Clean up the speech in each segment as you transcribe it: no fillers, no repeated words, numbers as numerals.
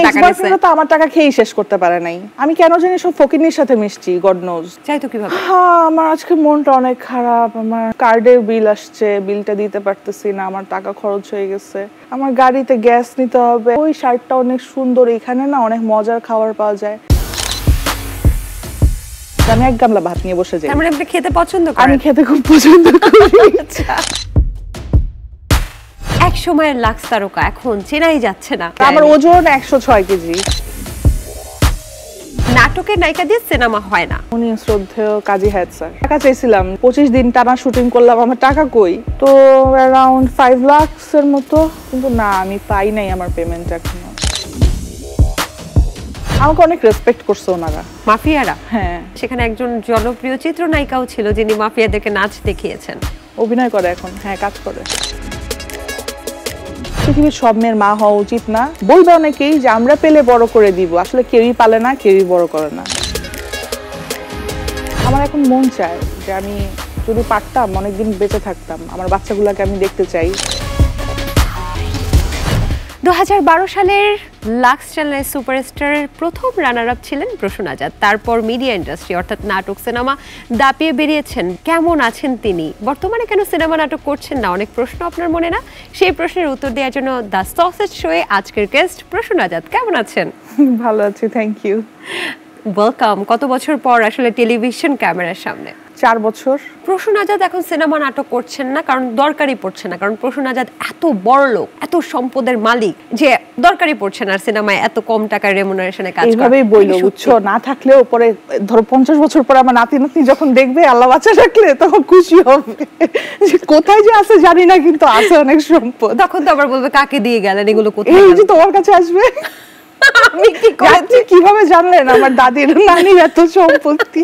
টাকা নিছে তো আমার টাকা খেয়েই শেষ করতে পারে নাই। আমি কেন জানি সব ফকিনির সাথে মিশছি, গড নোজ। চাই তো কিভাবে? হ্যাঁ, আমার আজকে মনটা অনেক খারাপ। আমার কার্ডের বিল আসছে, বিলটা দিতে পারতেছি না, আমার টাকা খরচ হয়ে গেছে। আমার গাড়িতে গ্যাস নিতে হবে। ওই শার্টটা অনেক সুন্দর, এখানে না অনেক মজার খাবার পাওয়া যায়। আমি এক গামলা ভাত নিয়ে বসে যাই। তার মানে আপনি খেতে পছন্দ করেন? আমি খেতে খুব পছন্দ করি। আচ্ছা। এক সময়ের লাক্স তারকা এখন চেনাই যাচ্ছে না। আমার ওজন 106 কেজি। নাটকের নায়িকা দিয়ে সিনেমা হয় না। উনি শ্রদ্ধেয় কাজী হায়াত স্যার। টাকা চাইছিলাম, 25 দিন টানা শুটিং করলাম, আমার টাকা কই? তো অ্যারাউন্ড 5 লাখের মতো, কিন্তু না, আমি পাই নাই আমার পেমেন্ট এখনো। আমাকে অনেক রেসপেক্ট করছে ওনারা, মাফিয়ারা। হ্যাঁ, সেখানে একজন জনপ্রিয় চিত্রনায়িকাও ছিল যিনি মাফিয়াদেরকে নাচ দেখিয়েছেন। অভিনয় করে এখন, হ্যাঁ কাজ করে। পৃথিবীর সব মেয়ের মা হওয়া উচিত না। বলবে অনেকেই যে আমরা পেলে বড় করে দিব, আসলে কেউই পালে না, কেউই বড় করে না। আমার এখন মন চায় যে আমি যদি পারতাম অনেকদিন বেঁচে থাকতাম, আমার বাচ্চাগুলোকে আমি দেখতে চাই। 2012 সালের লাক্স চ্যানেলের সুপারস্টারের প্রথম রানার আপ ছিলেন প্রসূন আজাদ। তারপর মিডিয়া ইন্ডাস্ট্রি অর্থাৎ নাটক সিনেমা দাপিয়ে বেরিয়েছেন। কেমন আছেন তিনি? বর্তমানে কেন সিনেমা নাটক করছেন না? অনেক প্রশ্ন আপনার মনে না? সেই প্রশ্নের উত্তর দেওয়ার জন্য দ্য সসেজ শোয়ে আজকের গেস্ট প্রসূন আজাদ। কেমন আছেন? ভালো আছি, থ্যাংক ইউ। ওয়েলকাম। কত বছর পর আসলে টেলিভিশন ক্যামেরার সামনে? 4 বছর। প্রসূন আজাদ এখন সিনেমা নাটক করছেন না কারণ দরকারই পড়ছে না, কারণ প্রসূন আজাদ এত বড় লোক, এত সম্পদের মালিক যে দরকারই পড়ছে না সিনেমায় এত কম টাকার রেমুনারেশনে কাজ করা। এইভাবেই বইলো, বুঝছো? না থাকলেও পরে ধরো 50 বছর পর আমার নাতি নাতনি যখন দেখবে আল্লাহ বাঁচা রাখলে, তখন খুশি হবে যে কোথায় যে আছে জানি না, কিন্তু আছে অনেক সম্পদ। তখন তো আবার বলবে কাকে দিয়ে গেলেন এগুলো, কোথায়? এই যে তোমার কাছে আসবে। আমি কি করেছি? কিভাবে জানলেন আমার দাদির নানির এত সম্পত্তি?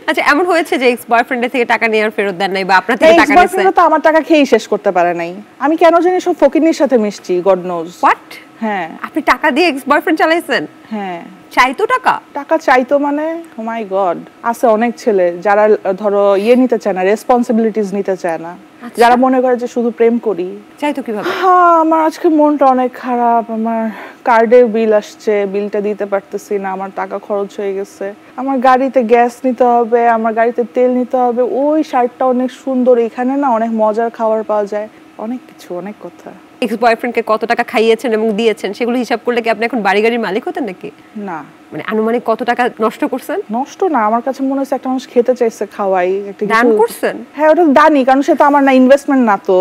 আচ্ছা, এমন হয়েছে যে এক্স বয়ফ্রেন্ডের থেকে টাকা নিয়ে আর ফেরত দেন নাই বা আপনার থেকে টাকা নিছে? তো আমার টাকা খেয়েই শেষ করতে পারে নাই। আমি কেন জানি সব ফকিনির সাথে মিশছি, গড নোজ। হোয়াট? হ্যাঁ। আপনি টাকা দিয়ে এক্স বয়ফ্রেন্ড চালাইছেন? হ্যাঁ। চাইতো টাকা? টাকা চাইতো মানে, ও মাই গড। আছে অনেক ছেলে যারা ধরো নিতে চায় না, রেসপন্সিবিলিটিস নিতে চায় না, যারা মনে করে যে শুধু প্রেম করি। চাইতো কিভাবে? হ্যাঁ, আমার আজকে মনটা অনেক খারাপ। আমার কার্ডের বিল আসছে, বিলটা দিতে পারতেছি না, আমার টাকা খরচ হয়ে গেছে। আমার গাড়িতে গ্যাস নিতে হবে, আমার গাড়িতে তেল নিতে হবে। ওই শার্টটা অনেক সুন্দর, এখানে না অনেক মজার খাবার পাওয়া যায়। অনেক কিছু, অনেক কথা। এক্স বয়ফ্রেন্ডকে কত টাকা খাইয়েছেন এবং দিয়েছেন সেগুলো হিসাব করলে কি আপনি এখন বাড়ি গাড়ির মালিক হতেন নাকি? না। মানে আনুমানিক কত টাকা নষ্ট করছেন? নষ্ট না, আমার কাছে মনে হচ্ছে একটা মানুষ খেতে চাইছে, খাওয়াই একটা দান করছেন। হ্যাঁ, ওটা দানই, কারণ সেটা আমার না, ইনভেস্টমেন্ট না তো।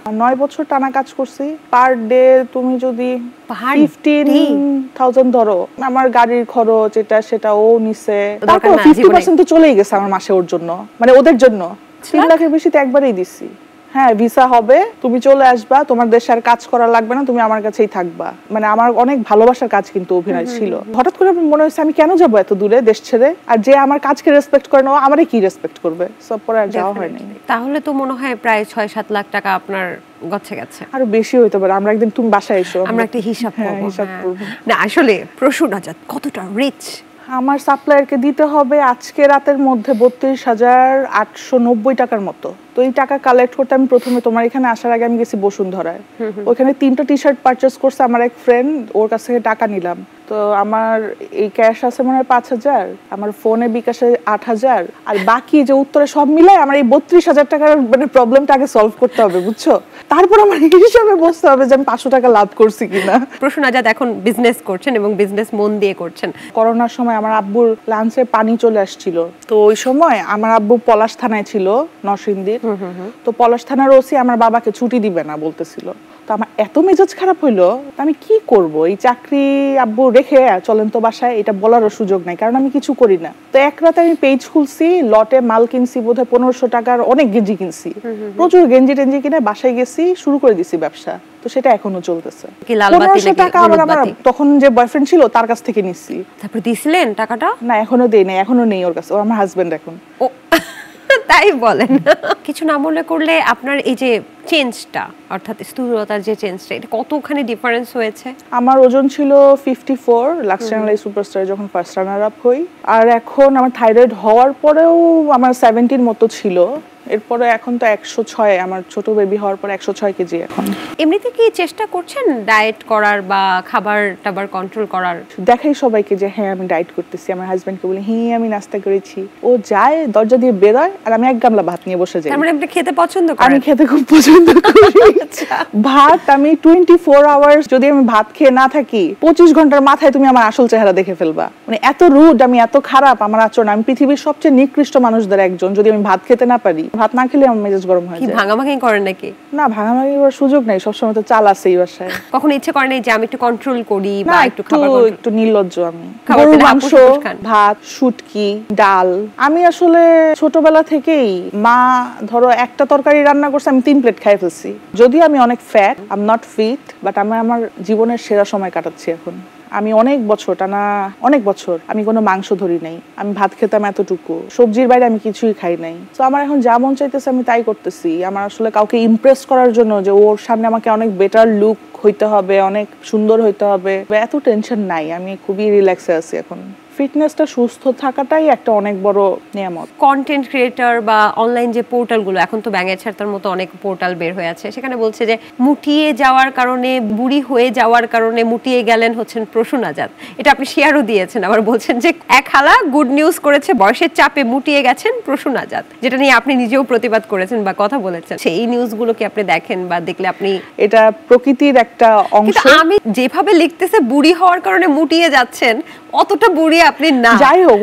9 বছর টানা কাজ করছি। পার ডে তুমি যদি 15,000 ধরো, আমার গাড়ির খরচ এটা সেটা ও নিছে, তারপর 50% তো চলেই গেছে আমার মাসে ওর জন্য, মানে ওদের জন্য। 3 লাখের বেশি তো একবারেই দিছি। হ্যাঁ, ভিসা হবে, তুমি চলে আসবা, তোমার দেশে আর কাজ করা লাগবে না, তুমি আমার কাছেই থাকবা। মানে আমার অনেক ভালোবাসার কাজ কিন্তু অভিনয় ছিল। হঠাৎ করে মনে হয়েছে আমি কেন যাবো এত দূরে দেশ ছেড়ে, আর যে আমার কাজকে রেসপেক্ট করে না, আমারে কি রেসপেক্ট করবে? সব পরে আর যাওয়া হয়নি। তাহলে তো মনে হয় প্রায় 6-7 লাখ টাকা আপনার গচ্ছে গেছে। আরো বেশি হইতে পারে। আমরা একদিন তুমি বাসায় এসো, আমরা একটা হিসাব করব। করব। না আসলে প্রসূন আজাদ কতটা রিচ? আমার সাপ্লায়ারকে দিতে হবে আজকে রাতের মধ্যে 32,890 টাকার মতো। তো এই টাকা কালেক্ট করতে আমি প্রথমে তোমার এখানে আসার আগে আমি গেছি বসুন্ধরায়। ওখানে 3টা টি-শার্ট পারচেজ করছে আমার এক ফ্রেন্ড, ওর কাছ থেকে টাকা নিলাম। তো আমার এই ক্যাশ আছে মনে হয় 5,000, আমার ফোনে বিকাশে 8,000, আর বাকি যে উত্তরে সব মিলাই আমার এই 32,000 টাকার মানে প্রবলেমটা আগে সলভ করতে হবে, বুঝছো? তারপর আমার হিসাবে বসতে হবে যে আমি 500 টাকা লাভ করছি কিনা। প্রসূন আজাদ এখন বিজনেস করছেন এবং বিজনেস মন দিয়ে করছেন। করোনার সময় আমার আব্বুর লাঞ্চে পানি চলে আসছিল, তো ওই সময় আমার আব্বু পলাশ থানায় ছিল, নরসিংদীর। তো পলাশ থানার ওসি আমার বাবাকে ছুটি দিবে না বলতেছিল। তো আমার এত মেজাজ খারাপ হইলো, আমি কি করব? এই চাকরি আব্বু রেখে চলেন তো বাসায়, এটা বলারও সুযোগ নাই, কারণ আমি কিছু করি না। তো এক রাতে আমি পেজ খুলছি, লটে মাল কিনছি বোধহয় 1500 টাকার, অনেক গেঞ্জি কিনছি, প্রচুর গেঞ্জি টেঞ্জি কিনে বাসায় গেছি, শুরু করে দিছি ব্যবসা। তো সেটা এখনো চলতেছে। 1500 টাকা আমার তখন যে বয়ফ্রেন্ড ছিল তার কাছ থেকে নিচ্ছি। তারপর দিছিলেন টাকাটা? না, এখনো দেই নাই, এখনো নেই ওর কাছে, ও আমার হাজবেন্ড এখন। ও তাই বলেন। কিছু না মনে করলে আপনার এই যে চেঞ্জটা, অর্থাৎ স্থূলতার যে চেঞ্জটা, এটা কতখানি ডিফারেন্স হয়েছে? আমার ওজন ছিল 54 লাক্স চ্যানেল সুপারস্টার যখন ফার্স্ট রানার আপ হই, আর এখন আমার থাইরয়েড হওয়ার পরেও আমার 70 মতো ছিল। এরপরে এখন তো 106, আমার ছোট বেবি হওয়ার পর 106 কেজি এখন। এমনিতে কি চেষ্টা করছেন ডায়েট করার বা খাবার টাবার কন্ট্রোল করার? দেখাই সবাইকে যে হ্যাঁ আমি ডায়েট করতেছি, আমার হাজবেন্ডকে বলি হ্যাঁ আমি নাস্তা করেছি, ও যায় দরজা দিয়ে বেরোয় আর আমি এক গামলা ভাত নিয়ে বসে যাই। তার মানে আপনি খেতে পছন্দ করেন? আমি খেতে খুব পছন্দ করি। ভাত আমি 24 আওয়ার্স যদি আমি ভাত খেয়ে না থাকি 25 ঘন্টার মাথায় তুমি আমার আসল চেহারা দেখে ফেলবা। মানে এত রুড, আমি এত খারাপ আমার আচরণ, আমি পৃথিবীর সবচেয়ে নিকৃষ্ট মানুষদের একজন যদি আমি ভাত খেতে না পারি। ভাত না খেলে আমার মেজাজ গরম হয়ে যায়। কি ভাঙাভাঙি করেন নাকি? না, ভাঙাভাঙি করার সুযোগ নেই, সবসময় তো চাল আছে এই বাসায়। কখনো ইচ্ছে করে না যে আমি একটু কন্ট্রোল করি বা একটু খাবার একটু নির্লজ্জ আমি। গরুর মাংস, ভাত, শুটকি, ডাল। আমি আসলে ছোটবেলা থেকেই মা ধরো একটা তরকারি রান্না করছে আমি 3 প্লেট খাই ফেলছি। যদিও আমি অনেক fat, I am not fit, but আমি আমার জীবনের সেরা সময় কাটাচ্ছি এখন। আমি অনেক বছর আমি কোনো মাংস ধরি নাই, আমি ভাত খেতাম এতটুকু, সবজির বাইরে আমি কিছুই খাই নাই। তো আমার এখন যা মন চাইতেছে আমি তাই করতেছি। আমার আসলে কাউকে ইমপ্রেস করার জন্য যে ওর সামনে আমাকে অনেক বেটার লুক হইতে হবে, অনেক সুন্দর হইতে হবে, এত টেনশন নাই। আমি খুবই রিল্যাক্সে আছি এখন। ফিটনেসটা, সুস্থ থাকাটাই একটা অনেক বড় নিয়ামত। কন্টেন্ট ক্রিয়েটর বা অনলাইন যে পোর্টালগুলো, এখন তো ব্যাঙের ছাড়তার মতো অনেক পোর্টাল বের হয়ে আছে, সেখানে বলছে যে মুটিয়ে যাওয়ার কারণে, বুড়ি হয়ে যাওয়ার কারণে মুটিয়ে গেলেন হচ্ছেন প্রসূন আজাদ। এটা আপনি শেয়ারও দিয়েছেন, আবার বলছেন যে এক হালা গুড নিউজ করেছে, বয়সের চাপে মুটিয়ে গেছেন প্রসূন আজাদ, যেটা নিয়ে আপনি নিজেও প্রতিবাদ করেছেন বা কথা বলেছেন। সেই নিউজগুলো কি আপনি দেখেন বা দেখলে আপনি? এটা প্রকৃতির একটা অংশ। আমি যেভাবে লিখতেছে বুড়ি হওয়ার কারণে মুটিয়ে যাচ্ছেন, অতটা বুড়ি আপনি না। যাই হোক,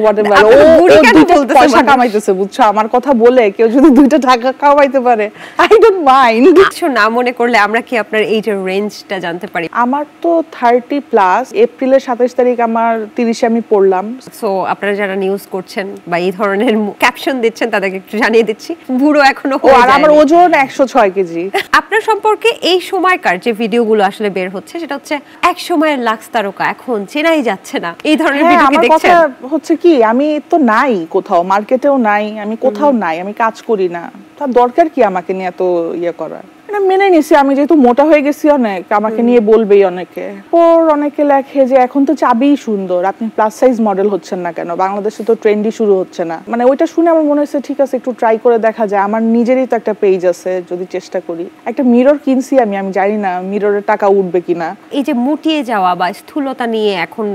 পয়সা কামাইতেছে, বুঝছো? আমার কথা বলে কেউ যদি 2টা টাকা কামাইতে পারে, আই ডোন্ট মাইন্ড। কিছু না মনে করলে আমরা কি আপনার এইটার রেঞ্জটা জানতে পারি? আমার তো 30+, এপ্রিলের 27 তারিখ আমার 30-এ আমি পড়লাম। সো আপনারা যারা নিউজ করছেন বা এই ধরনের ক্যাপশন দিচ্ছেন তাদেরকে একটু জানিয়ে দিচ্ছি, বুড়ো এখনো হয়ে যায়নি। আর আমার ওজন 106 কেজি। আপনার সম্পর্কে এই সময়কার যে ভিডিওগুলো আসলে বের হচ্ছে, সেটা হচ্ছে এক সময়ের লাক্স তারকা এখন চেনাই যাচ্ছে না, এই ধরনের ভিডিও কি দেখছেন? হচ্ছে কি, আমি তো নাই কোথাও, মার্কেটেও নাই, আমি কোথাও নাই, আমি কাজ করি না, তার দরকার কি আমাকে নিয়ে এত ইয়ে করার? মেনে নিছি, আমি যেহেতু মোটা হয়ে গেছি অনেক, আমাকে নিয়ে বলবেই অনেকে। পর অনেকে লেখে যে এখন তো চাবিই সুন্দর, আপনি প্লাস সাইজ মডেল হচ্ছেন না কেন, বাংলাদেশে তো ট্রেন্ডই শুরু হচ্ছে না। মানে ওইটা শুনে আমার মনে হয়েছে ঠিক আছে একটু ট্রাই করে দেখা যায়, আমার নিজেরই তো একটা পেজ আছে, যদি চেষ্টা করি। একটা মিরর কিনছি আমি জানি না মিররের টাকা উঠবে কিনা। এই যে মুটিয়ে যাওয়া বা স্থূলতা নিয়ে এখন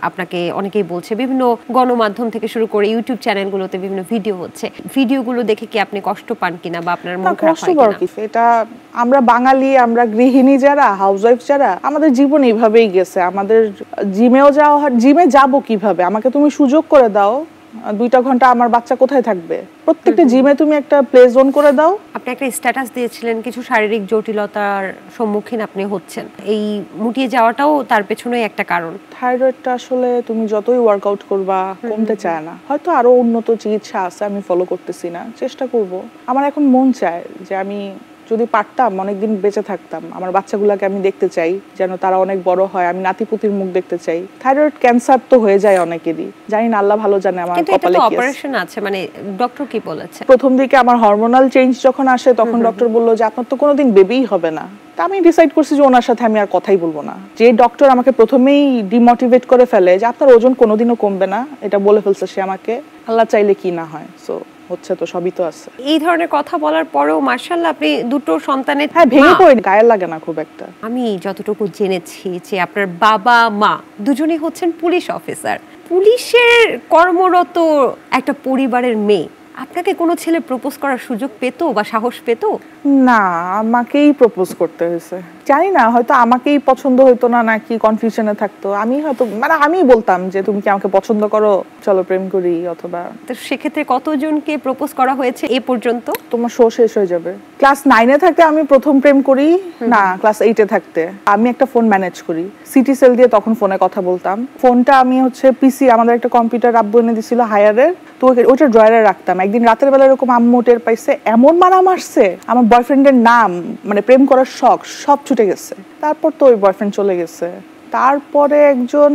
আপনাকে অনেকেই বলছে, বিভিন্ন গণমাধ্যম থেকে শুরু করে ইউটিউব চ্যানেলগুলোতে বিভিন্ন ভিডিও হচ্ছে, ভিডিওগুলো দেখে কি আপনি কষ্ট পান কিনা বা আপনার মন খারাপ হয় কিনা? এটা আমরা বাঙালি, আমরা গৃহিণী যারা, হাউসওয়াইফ যারা, আমাদের জীবন এইভাবেই গেছে। আমাদের জিমেও যাওয়া, জিমে যাব কিভাবে? আমাকে তুমি সুযোগ করে দাও, 2টা ঘন্টা আমার বাচ্চা কোথায় থাকবে? প্রত্যেকটা জিমে তুমি একটা প্লে জোন করে দাও। আপনি একটা স্ট্যাটাস দিয়েছিলেন কিছু শারীরিক জটিলতার সম্মুখীন আপনি হচ্ছেন, এই মুটিয়ে যাওয়াটাও তার পেছনেই একটা কারণ। থাইরয়েডটা আসলে তুমি যতই ওয়ার্কআউট করবা কমতে চায় না। হয়তো আরো উন্নত চিকিৎসা আছে, আমি ফলো করতেছি না, চেষ্টা করব। আমার এখন মন চায় যে আমি যদি পারতাম অনেকদিন বেঁচে থাকতাম, আমার বাচ্চাগুলোকে আমি দেখতে চাই যেন তারা অনেক বড় হয়, আমি নাতিপুতির মুখ দেখতে চাই। থাইরয়েড ক্যান্সার তো হয়ে যায় অনেকেরই, জানি না, আল্লাহ ভালো জানে আমার কপালে কি আছে। অপারেশন আছে, মানে ডক্টর কি বলেছে? প্রথম দিকে আমার হরমোনাল চেঞ্জ যখন আসে তখন ডক্টর বলল যে আপনার তো কোনোদিন বেবিই হবে না। তা আমি ডিসাইড করছি যে ওনার সাথে আমি আর কথাই বলবো না। যে ডক্টর আমাকে প্রথমেই ডিমোটিভেট করে ফেলে যে আপনার ওজন কোনোদিনও কমবে না, এটা বলে ফেলছে সে আমাকে, আল্লাহ চাইলে কি না হয়। সো হচ্ছে তো, সবই তো আছে। এই ধরনের কথা বলার পরেও মাশাআল্লাহ আপনি 2টো সন্তানের, হ্যাঁ, ভেঙে পড়ে গায়ে লাগে না খুব একটা। আমি যতটুকু জেনেছি যে আপনার বাবা মা দুজনেই হচ্ছেন পুলিশ অফিসার, পুলিশের কর্মরত একটা পরিবারের মেয়ে। আপনাকে কোনো ছেলে প্রপোজ করার সুযোগ পেতো বা সাহস পেতো? না, আমাকেই প্রপোজ করতে হয়েছে। জানি না, হয়তো আমাকেই পছন্দ হইতো না নাকি কনফিউশনে থাকতো। আমি হয়তো আমি বলতাম যে তুমি কি আমাকে পছন্দ করো, চলো প্রেম করি, অথবা। তো সেক্ষেত্রে কতজনকে প্রপোজ করা হয়েছে এ পর্যন্ত? তোমার শো শেষ হয়ে যাবে। ক্লাস 9-এ থাকতে আমি প্রথম প্রেম করি না, ক্লাস 8-এ থাকতে। আমি একটা ফোন ম্যানেজ করি, সিটি সেল দিয়ে তখন ফোনে কথা বলতাম। ফোনটা আমি পিসি, আমাদের একটা কম্পিউটার আব্বু এনে দিছিল হায়ারের, তো ওইটা ড্রয়ারে রাখতাম। একদিন রাতের বেলা এরকম আম্মু টের পাইছে, এমন মারা মারছে, আমার বয়ফ্রেন্ডের নাম, মানে প্রেম করার শখ সব ছুটে গেছে। তারপর তো ওই বয়ফ্রেন্ড চলে গেছে। তারপরে একজন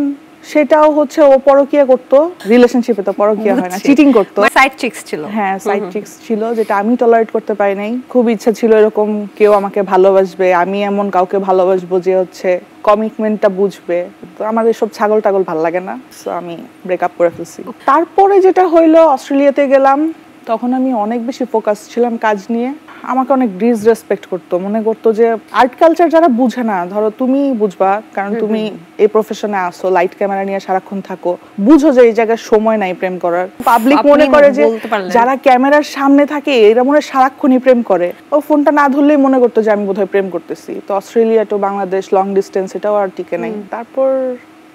সেটাও হচ্ছে ও পরকিয়া করতো, রিলেশনশিপে তো পরকিয়া হয় না, চিটিং করতো। সাইড চিক্স ছিল। হ্যাঁ, সাইড চিক্স ছিল, যেটা আমি টলারেট করতে পারি নাই। খুব ইচ্ছা ছিল এরকম কেউ আমাকে ভালোবাসবে, আমি এমন কাউকে ভালোবাসবো যে হচ্ছে কমিটমেন্টটা বুঝবে। তো আমার এসব ছাগল টাগল ভাল লাগে না, সো আমি ব্রেকআপ করে ফেলছি। তারপরে যেটা হইলো, অস্ট্রেলিয়াতে গেলাম, তখন আমি অনেক বেশি ফোকাস ছিলাম কাজ নিয়ে। আমাকে অনেক ডিসরেসপেক্ট করতো, মনে করতো যে আর্ট কালচার যারা বুঝে না, ধরো তুমি বুঝবা কারণ তুমি এই প্রফেশনে আসো, লাইট ক্যামেরা নিয়ে সারাক্ষণ থাকো, বুঝো যে এই জায়গায় সময় নাই প্রেম করার। পাবলিক মনে করে যে যারা ক্যামেরার সামনে থাকে এরা মনে হয় সারাক্ষণই প্রেম করে। ও ফোনটা না ধরলেই মনে করতো যে আমি বোধহয় প্রেম করতেছি। তো Australia to Bangladesh long distance, এটাও আর টিকে নাই। তারপর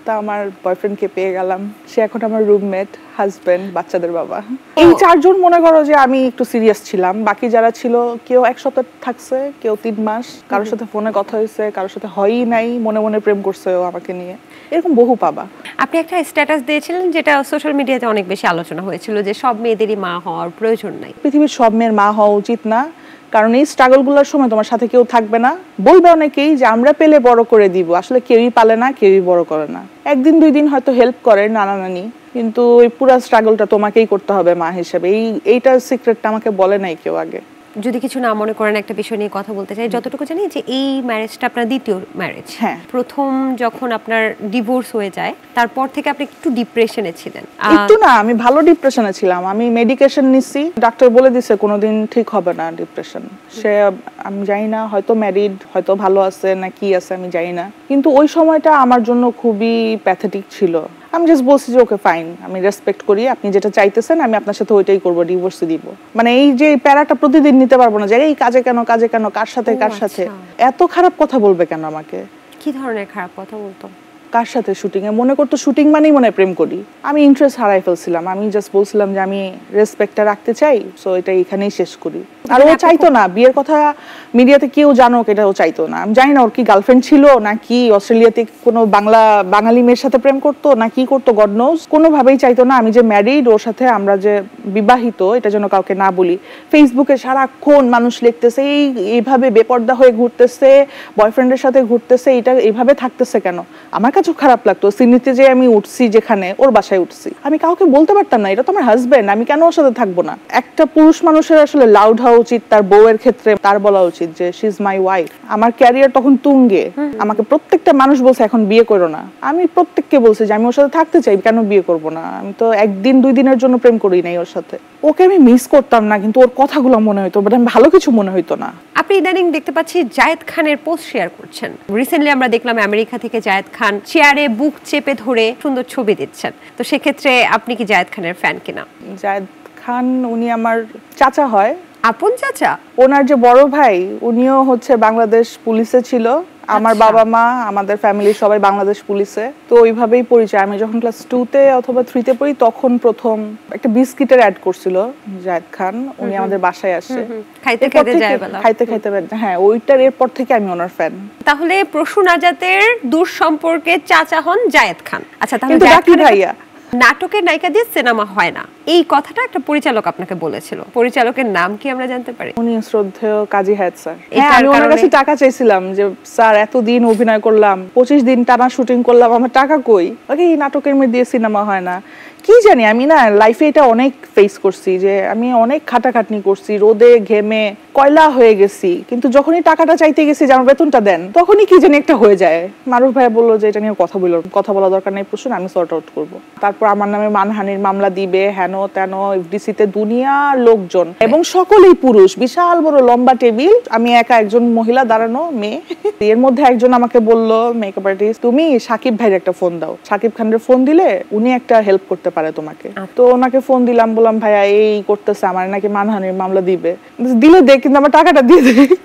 তা আমার বয়ফ্রেন্ডকে পেয়ে গেলাম, সে এখন আমার রুমমেট, হাজবেন্ড, বাচ্চাদের বাবা। এই চারজন মনে করো যে আমি একটু সিরিয়াস ছিলাম। বাকি যারা ছিল কেউ 1 সপ্তাহ থাকছে, কেউ 3 মাস, কারোর সাথে ফোনে কথা হয়েছে, কারোর সাথে হয়ই নাই, মনে মনে প্রেম করছে ও আমাকে নিয়ে। এরকম বহু পাবা। আপনি একটা স্ট্যাটাস দিয়েছিলেন যেটা সোশ্যাল মিডিয়াতে অনেক বেশি আলোচনা হয়েছিল, যে সব মেয়েদেরই মা হওয়ার প্রয়োজন নাই। পৃথিবীর সব মেয়ের মা হওয়া উচিত না, কারণ এই স্ট্রাগলগুলোর সময় তোমার সাথে কেউ থাকবে না। বলবে অনেকেই যে আমরা পেলে বড় করে দিব, আসলে কেউই পালে না, কেউই বড় করে না। 1 দিন 2 দিন হয়তো হেল্প করে নানা নানি, কিন্তু এই পুরো স্ট্রাগলটা তোমাকেই করতে হবে মা হিসেবে। এইটার সিক্রেটটা আমাকে বলে নাই কেউ আগে। যদি কিছু না মনে করেন, একটা বিষয় নিয়ে কথা বলতে চাই। যতটুকু জানি যে এই ম্যারেজটা আপনার দ্বিতীয় ম্যারেজ। হ্যাঁ। প্রথম যখন আপনার ডিভোর্স হয়ে যায়, তারপর থেকে আপনি একটু ডিপ্রেশনে ছিলেন। একটু না, আমি ভালো ডিপ্রেশনে ছিলাম। আমি মেডিকেশন নিছি, ডাক্তার বলে দিছে কোনোদিন ঠিক হবে না ডিপ্রেশন। সে আমি জানি না, হয়তো ম্যারিড, হয়তো ভালো আছে না কি আছে আমি জানি না, কিন্তু ওই সময়টা আমার জন্য খুবই প্যাথেটিক ছিল। আমি জাস্ট বলছি যে ওকে ফাইন, আমি রেসপেক্ট করি, আপনি যেটা চাইতেছেন আমি আপনার সাথে ওইটাই করবো, ডিভোর্সই দিব। মানে এই যে প্যারাটা প্রতিদিন নিতে পারবো না, যে এই কাজে কেন, কার সাথে, এত খারাপ কথা বলবে কেন আমাকে। কি ধরনের খারাপ কথা বলতো? কার সাথে শুটিং এ, মনে করতো শুটিং মানেই মনে প্রেম করি। আমি ইন্টারেস্ট হারাই ফেলছিলাম। আমি জাস্ট বলছিলাম যে আমি রেসপেক্টটা রাখতে চাই, সো এটা এখানেই শেষ করি। আর ও চাইতো না বিয়ের কথা মিডিয়াতে কেউ জানুক, এটা ও চাইতো না। আমি জানি না ওর কি গার্লফ্রেন্ড ছিল নাকি অস্ট্রেলিয়াতে কোনো বাঙালি মেয়ের সাথে প্রেম করতো না কি করতো, গড নোজ। কোনোভাবেই চাইতো না আমি যে ম্যারিড, ওর সাথে আমরা যে বিবাহিত, এটা যেন কাউকে না বলি। ফেসবুকে সারাক্ষণ মানুষ লিখতেছে এইভাবে বেপর্দা হয়ে ঘুরতেছে, বয়ফ্রেন্ডের সাথে ঘুরতেছে, এটা এইভাবে থাকতেছে কেন। আমার কাছেও খারাপ লাগতো। সিডনিতে যে আমি উঠছি, যেখানে ওর বাসায় উঠছি, আমি কাউকে বলতে পারতাম না এটা তো আমার হাজবেন্ড, আমি কেন ওর সাথে থাকবো না। একটা পুরুষ মানুষের আসলে লাউড হওয়া উচিত, তার বউয়ের ক্ষেত্রে তার বলা উচিত যে শি ইজ মাই ওয়াইফ। আমার ক্যারিয়ার তখন তুঙ্গে, আমাকে প্রত্যেকটা মানুষ বলছে এখন বিয়ে করো না। আমি প্রত্যেককে বলছি যে আমি ওর সাথে থাকতে চাই, কেন বিয়ে করবো না। আমি তো 1 দিন 2 দিনের জন্য প্রেম করি নাই ওর সাথে। ওকে আমি মিস করতাম না, কিন্তু ওর কথাগুলো মনে হইতো, বাট আমি ভালো কিছু মনে হইতো না। আপনি ইদানিং দেখতে পাচ্ছি জায়েদ খানের পোস্ট শেয়ার করছেন। রিসেন্টলি আমরা দেখলাম আমেরিকা থেকে জায়েদ খান চেয়ারে বুক চেপে ধরে সুন্দর ছবি দিচ্ছেন। তো সেক্ষেত্রে আপনি কি জায়েদ খানের ফ্যান কিনা? জায়েদ খান উনি আমার চাচা হয়। আপন চাচা? ওনার যে বড় ভাই উনিও হচ্ছে বাংলাদেশ পুলিশে ছিল। আমার বাবা মা, আমাদের ফ্যামিলি সবাই বাংলাদেশ পুলিশে। তো ওইভাবেই পরিচয়। আমি যখন ক্লাস 2-তে অথবা 3-তে পড়ি, তখন প্রথম একটা বিস্কিটের অ্যাড করছিল জায়েদ খান, উনি আমাদের বাসায় আসে খাইতে খাইতে যায় বলা, খাইতে খাইতে। হ্যাঁ, ওইটার এরপর থেকে আমি ওনার ফ্যান। তাহলে প্রসূন আজাদের দূর সম্পর্কে চাচা হন জায়েদ খান। আচ্ছা, তাহলে জায়েদ খান ভাইয়া নাটকের নায়িকা দিয়ে সিনেমা হয় না, এই কথাটা একটা পরিচালক আপনাকে বলেছিল। পরিচালকের নাম কি আমরা জানতে পারি? উনি শ্রদ্ধেয় কাজী হায়াত স্যার। হ্যাঁ, আমি ওনার কাছে টাকা চাইছিলাম যে স্যার এতদিন অভিনয় করলাম, 25 দিন টানা শুটিং করলাম, আমার টাকা কই? ওকে, এই নাটকের মধ্যে দিয়ে সিনেমা হয় না। কি জানি, আমি না লাইফে এটা অনেক ফেস করছি, যে আমি অনেক খাটাখাটনি করছি, রোদে ঘেমে কয়লা হয়ে গেছি, কিন্তু যখনই টাকাটা চাইতে গেছি যে আমার বেতনটা দেন, তখনই কি জানি একটা হয়ে যায়। মারুফ ভাই বললো যে এটা নিয়ে কথা বলা দরকার নেই, প্রশ্ন আমি সর্ট আউট করবো। তারপর আমার নামে মানহানির মামলা দিবে, হেন তেন, এফডিসিতে দুনিয়ার লোকজন, এবং সকলেই পুরুষ, বিশাল বড় লম্বা টেবিল, আমি একা একজন মহিলা দাঁড়ানো মেয়ে। এর মধ্যে একজন আমাকে বললো, মেকআপ আর্টিস্ট, তুমি সাকিব ভাইয়ের একটা ফোন দাও, সাকিব খানের ফোন দিলে উনি একটা হেল্প করতে পারে তোমাকে। তো ওনাকে ফোন দিলাম, বললাম ভাইয়া এই করতেছে, আমার নাকি মানহানির মামলা দিবে, দিলে দেখ কিন্তু আমার টাকাটা দিয়ে দেখ।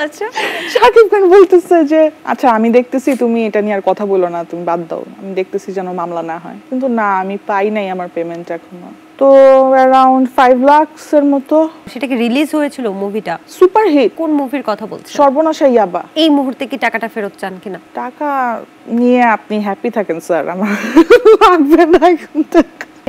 আচ্ছা, সাকিব খান বলতেছে যে আচ্ছা আমি দেখতেছি, তুমি এটা নিয়ে আর কথা বলো না, তুমি বাদ দাও, আমি দেখতেছি যেন মামলা না হয়। কিন্তু না, আমি পাই নাই আমার পেমেন্ট এখনো। তো অ্যারাউন্ড 5 লাখ এর মতো। সেটা কি রিলিজ হয়েছিল মুভিটা? Super hit. কোন মুভির কথা বলছেন? সর্বনাশা ইয়াবা। এই মুহূর্তে কি টাকাটা ফেরত চান কিনা? টাকা নিয়ে আপনি হ্যাপি থাকেন স্যার, আমার লাগবে না কিন্তু।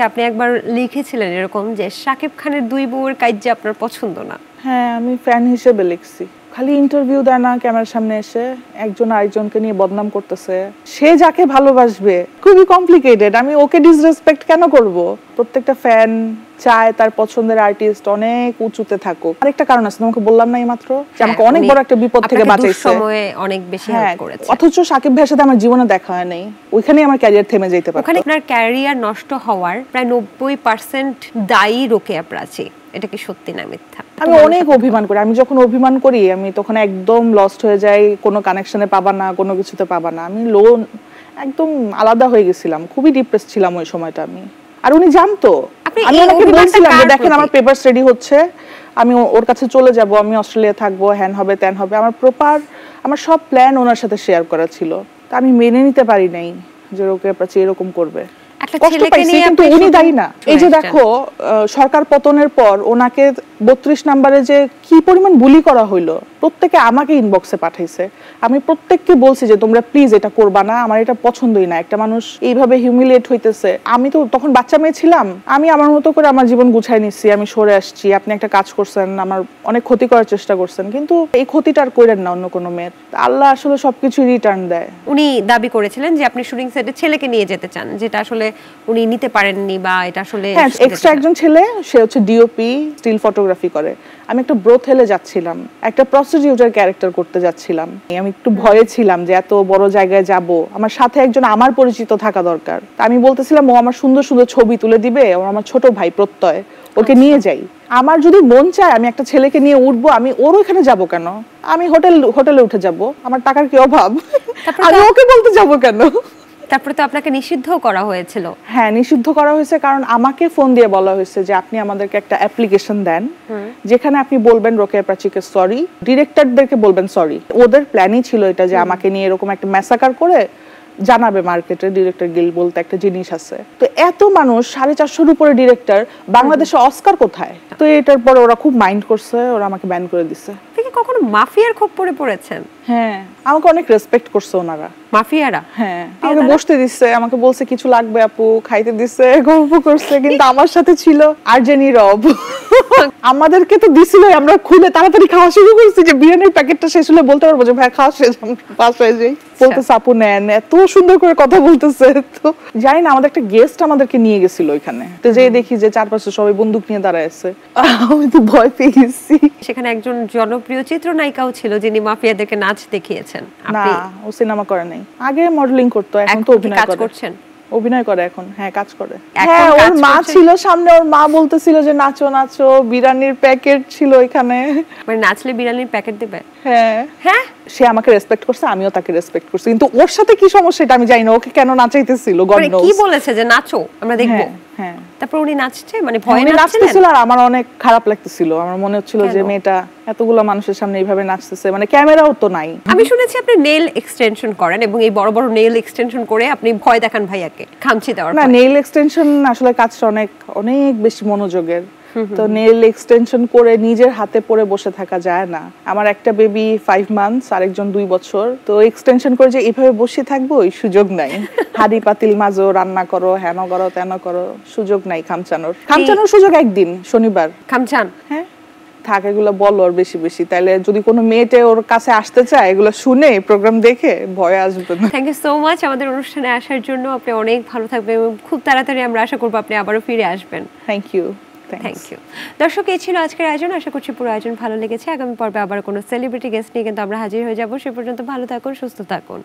আপনি একবার লিখেছিলেন এরকম যে সাকিব খানের 2 বউয়ের কাজ যে আপনার পছন্দ না। হ্যাঁ, আমি ফ্যান হিসেবে লিখছি, খালি ইন্টারভিউ দেয় না ক্যামেরার সামনে এসে, একজন আরেকজনকে নিয়ে বদনাম করতেছে। সে যাকে ভালোবাসবে, খুবই কমপ্লিকেটেড। আমি ওকে ডিসরেসপেক্ট কেন করব? প্রত্যেকটা ফ্যান চায় তার পছন্দের আর্টিস্ট অনেক উঁচুতে থাকুক। আরেকটা কারণ আছে, তোমাকে বললাম না এইমাত্র, যে আমাকে অনেক বড় একটা বিপদ থেকে বাঁচাইছে, সময়ে অনেক বেশি হেল্প করেছে। অথচ সাকিব ভাইয়ের সাথে আমার জীবনে দেখা হয় নাই, ওইখানেই আমার ক্যারিয়ার থেমে যেতে পারত। ওখানে আপনার ক্যারিয়ার নষ্ট হওয়ার প্রায় 90% দায়ী রোকেয়া প্রাচী। এটা কি সত্যি না মিথ্যা? আমি অনেক অভিমান করি। আমি যখন অভিমান করি আমি তখন একদম লস্ট হয়ে যাই, কোনো কানেকশনে পাবা না, কোনো কিছুতে পাবা না। আমি লোন একদম আলাদা হয়ে গেছিলাম, খুবই ডিপ্রেস ছিলাম ওই সময়টা আমি। আর উনি জানতো। আমি ওনাকে বলছিলাম যে দেখেন আমার পেপারস রেডি হচ্ছে, আমি ওর কাছে চলে যাব, আমি অস্ট্রেলিয়া থাকবো, হ্যান হবে ত্যান হবে, আমার সব প্ল্যান ওনার সাথে শেয়ার করা ছিল। তা আমি মেনে নিতে পারি নাই যে রোকেয়া প্রাচী এরকম করবে। কষ্ট পাইছি, কিন্তু উনি দায়ী না। এই যে দেখো সরকার পতনের পর ওনাকে 32 নম্বরে যে কি পরিমাণ বুলি করা হইলো, প্রত্যেকে আমাকে ইনবক্সে পাঠাইছে। আমি প্রত্যেককে বলছি যে তোমরা প্লিজ এটা করবা না, আমার এটা পছন্দই না, একটা মানুষ এইভাবে হিউমিলিয়েট হইতেছে। আমি তো তখন বাচ্চা মেয়ে ছিলাম, আমি আমার মতো করে আমার জীবন গুছাই নিচ্ছি, আমি সরে আসছি। আপনি একটা কাজ করছেন, আমার অনেক ক্ষতি করার চেষ্টা করছেন, কিন্তু এই ক্ষতিটা আর কইরেন না অন্য কোনো মেয়ের। আল্লাহ আসলে সবকিছু রিটার্ন দেয়। উনি দাবি করেছিলেন যে আপনি শুটিং সেটে ছেলেকে নিয়ে যেতে চান, যেটা আসলে উনি নিতে পারেননি, বা এটা আসলে এক্সট্রা একজন ছেলে, সে হচ্ছে ডিওপি, স্টিল ফটোগ্রাফি করে। আমি একটা ব্রোথেলে যাচ্ছিলাম, একটা প্রস্টিটিউটের ক্যারেক্টার করতে যাচ্ছিলাম। আমি একটু ভয়ে ছিলাম যে এত বড় জায়গায় যাব, আমার সাথে একজন আমার পরিচিত থাকা দরকার। আমি বলতেছিলাম ও আমার সুন্দর সুন্দর ছবি তুলে দিবে, ও আমার ছোট ভাই প্রত্যয়, ওকে নিয়ে যাই। আমার যদি মন চায় আমি একটা ছেলেকে নিয়ে উঠবো, আমি ওর ওখানে যাব কেন? আমি হোটেলে উঠে যাব, আমার টাকার কি অভাব? আমি ওকে বলতে যাব কেন? তারপরে তো আপনাকে নিষিদ্ধ করা হয়েছিল। হ্যাঁ, নিষিদ্ধ করা হয়েছে, কারণ আমাকে ফোন দিয়ে বলা হয়েছে যে আপনি আমাদেরকে একটা অ্যাপ্লিকেশন দেন, যেখানে আপনি বলবেন রোকেয়া প্রাচীকে সরি, ডিরেক্টরদেরকে বলবেন সরি। ওদের প্ল্যানই ছিল এটা, যে আমাকে নিয়ে এরকম একটা ম্যাসাকার করে জানাবে মার্কেটে ডিরেক্টর গিল্ড বলতে একটা জিনিস আছে। তো এত মানুষ, 450-র উপরে ডিরেক্টর, বাংলাদেশে অস্কার কোথায়? তো এটার পরে ওরা খুব মাইন্ড করছে, ওরা আমাকে ব্যান করে দিছে। আপনি কি কখনো মাফিয়ার খপ্পরে পড়েছেন? হ্যাঁ, আমাকে অনেক রেসপেক্ট করছে ওনারা, মাফিয়ারা। হ্যাঁ, আমাকে বসতে দিচ্ছে, আমাকে বলছে কিছু লাগবে আপু, খাইতে দিচ্ছে, গল্প করছে। কিন্তু আমার সাথে ছিল আরজেনি রব। আমাদেরকে তো দিছিল, আমরা খুলে তাড়াতাড়ি খাওয়া শুরু করছি, যে বিরিয়ানির প্যাকেটটা শেষ হলে বলতে পারবো যে ভাই খাওয়া শেষ, পাস হয়ে যাই। বলতেছে আপু নেন, এত সুন্দর করে কথা বলতেছে। তো জানি না, আমাদের একটা গেস্ট আমাদেরকে নিয়ে গেছিল ওইখানে, তো যে দেখি যে চারপাশে সবাই বন্দুক নিয়ে দাঁড়ায় আছে, আমি তো ভয় পেয়ে গেছি। সেখানে একজন জনপ্রিয় চিত্রনায়িকাও ছিল যিনি মাফিয়াদেরকে নাচ দেখিয়েছেন। না, ও সিনেমা করে নাই, আগে মডেলিং করতো, এখন তো অভিনয় করছেন। অভিনয় করে এখন, হ্যাঁ কাজ করে। হ্যাঁ, ওর মা ছিল সামনে, ওর মা বলতেছিল যে নাচো নাচো, বিরিয়ানির প্যাকেট ছিল এখানে, মানে নাচলে বিরিয়ানির প্যাকেট দিবে। হ্যাঁ হ্যাঁ, সে আমাকে রেসপেক্ট করছে, আমিও তাকে রেসপেক্ট করছি, কিন্তু ওর সাথে কি সমস্যা এটা আমি জানি না, ওকে কেন নাচাইতেছিল গড নোস। কি বলেছে যে নাচো, আমরা দেখবো? হ্যাঁ, তারপর উনি নাচছে, মানে ভয় নাচতেছিল, আর আমার অনেক খারাপ লাগতেছিল। আমার মনে হচ্ছিল যে মেয়েটা এতগুলো মানুষের সামনে এইভাবে নাচতেছে, মানে ক্যামেরাও তো নাই। আমি শুনেছি আপনি নেল এক্সটেনশন করেন, এবং এই বড় বড় নেল এক্সটেনশন করে আপনি ভয় দেখান ভাইয়াকে খামচি দেওয়ার। না, নেল এক্সটেনশন আসলে কাজটা অনেক অনেক বেশি মনোযোগের। তো নেল এক্সটেনশন করে নিজের হাতে পরে বসে থাকা যায় না। আমার একটা বেবি 5 মান্থস, আরেকজন 2 বছর। তো এক্সটেনশন করে যে এইভাবে বসে থাকবো, এই সুযোগ নাই। হাড়ি পাতিল মাজো, রান্না করো, হেন করো তেন করো, সুযোগ নাই খামচানোর। সুযোগ একদিন শনিবার খামচান। হ্যাঁ থাক, এগুলো বলো আর বেশি বেশি, তাইলে যদি কোনো মেয়েটে ওর কাছে আসতে চায়, এগুলো শুনে প্রোগ্রাম দেখে ভয় আসবে না। থ্যাংক ইউ সো মাচ আমাদের অনুষ্ঠানে আসার জন্য। আপনি অনেক ভালো থাকবেন এবং খুব তাড়াতাড়ি আমরা আশা করবো আপনি আবারও ফিরে আসবেন। Thank you. Thank you. দর্শক, এই ছিল আজকের আয়োজন। আশা করছি পুরো আয়োজন ভালো লেগেছে। আগামী পর্বে আবার কোনো সেলিব্রিটি গেস্ট নিয়ে কিন্তু আমরা হাজির হয়ে যাব। সে পর্যন্ত ভালো থাকুন, সুস্থ থাকুন।